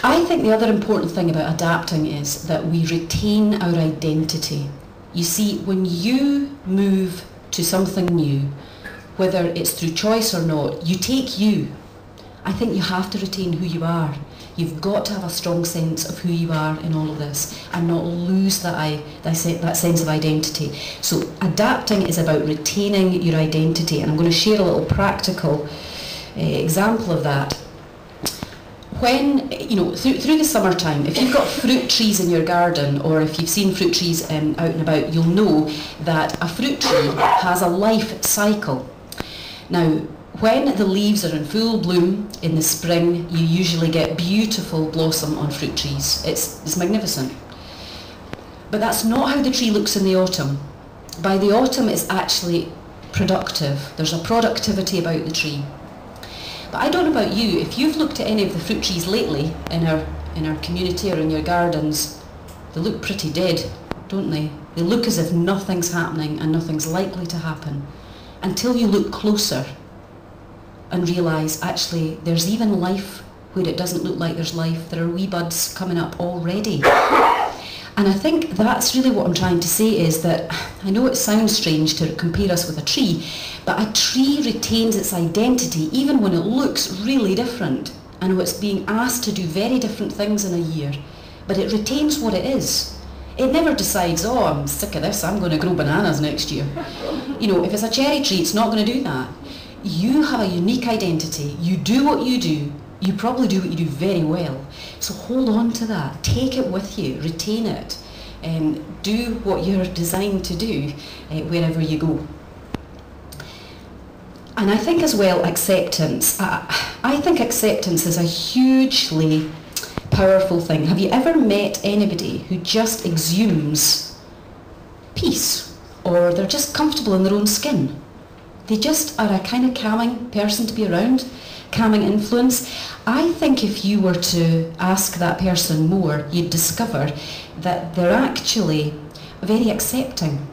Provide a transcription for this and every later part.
I think the other important thing about adapting is that we retain our identity. You see, when you move to something new, whether it's through choice or not, you take you. I think you have to retain who you are. You've got to have a strong sense of who you are in all of this and not lose that sense of identity. So adapting is about retaining your identity, and I'm going to share a little practical example of that. When, through the summertime, if you've got fruit trees in your garden, or if you've seen fruit trees out and about, you'll know that a fruit tree has a life cycle. Now, when the leaves are in full bloom in the spring, you usually get beautiful blossom on fruit trees. It's magnificent. But that's not how the tree looks in the autumn. By the autumn, it's actually productive. There's a productivity about the tree. But I don't know about you, if you've looked at any of the fruit trees lately in our community or in your gardens, they look pretty dead, don't they? They look as if nothing's happening and nothing's likely to happen until you look closer and realise actually there's even life where it doesn't look like there's life. There are wee buds coming up already. And I think that's really what I'm trying to say, is that I know it sounds strange to compare us with a tree, but a tree retains its identity even when it looks really different and it's being asked to do very different things in a year, but it retains what it is. It never decides, oh, I'm sick of this, I'm going to grow bananas next year. If it's a cherry tree, it's not going to do that. You have a unique identity. You do what you do. You probably do what you do very well. So hold on to that. Take it with you. Retain it. Do what you're designed to do wherever you go. And I think as well, acceptance. I think acceptance is a hugely powerful thing. Have you ever met anybody who just exudes peace, or they're just comfortable in their own skin? They just are a kind of calming person to be around, calming influence. I think if you were to ask that person more, you'd discover that they're actually very accepting.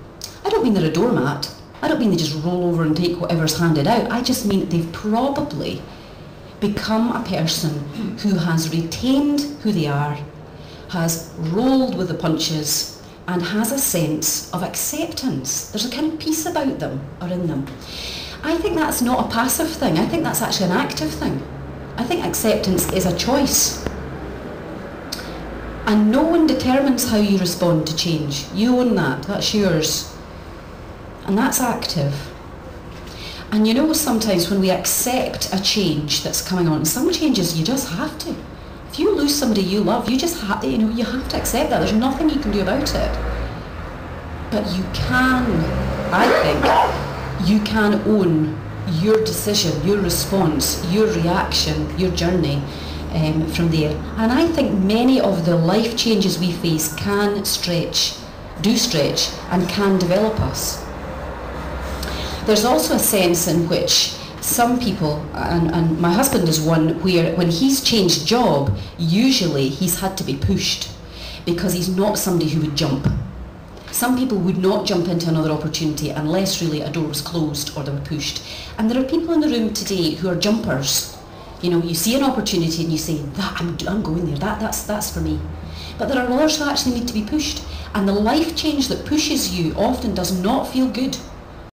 I don't mean they're a doormat. I don't mean they just roll over and take whatever's handed out. I just mean they've probably become a person who has retained who they are, has rolled with the punches, and has a sense of acceptance. There's a kind of peace about them, or in them. I think that's not a passive thing. I think that's actually an active thing. I think acceptance is a choice. And no one determines how you respond to change. You own that, that's yours. And that's active. And sometimes when we accept a change that's coming on, some changes you just have to. If you lose somebody you love, you just have, you have to accept that. There's nothing you can do about it. But you can, I think, you can own your decision, your response, your reaction, your journey from there. And I think many of the life changes we face can stretch, and can develop us. There's also a sense in which some people, and my husband is one, where when he's changed job, usually he's had to be pushed because he's not somebody who would jump. Some people would not jump into another opportunity unless really a door was closed or they were pushed. And there are people in the room today who are jumpers. You see an opportunity and you say, I'm going there, that's for me. But there are others who actually need to be pushed. And the life change that pushes you often does not feel good.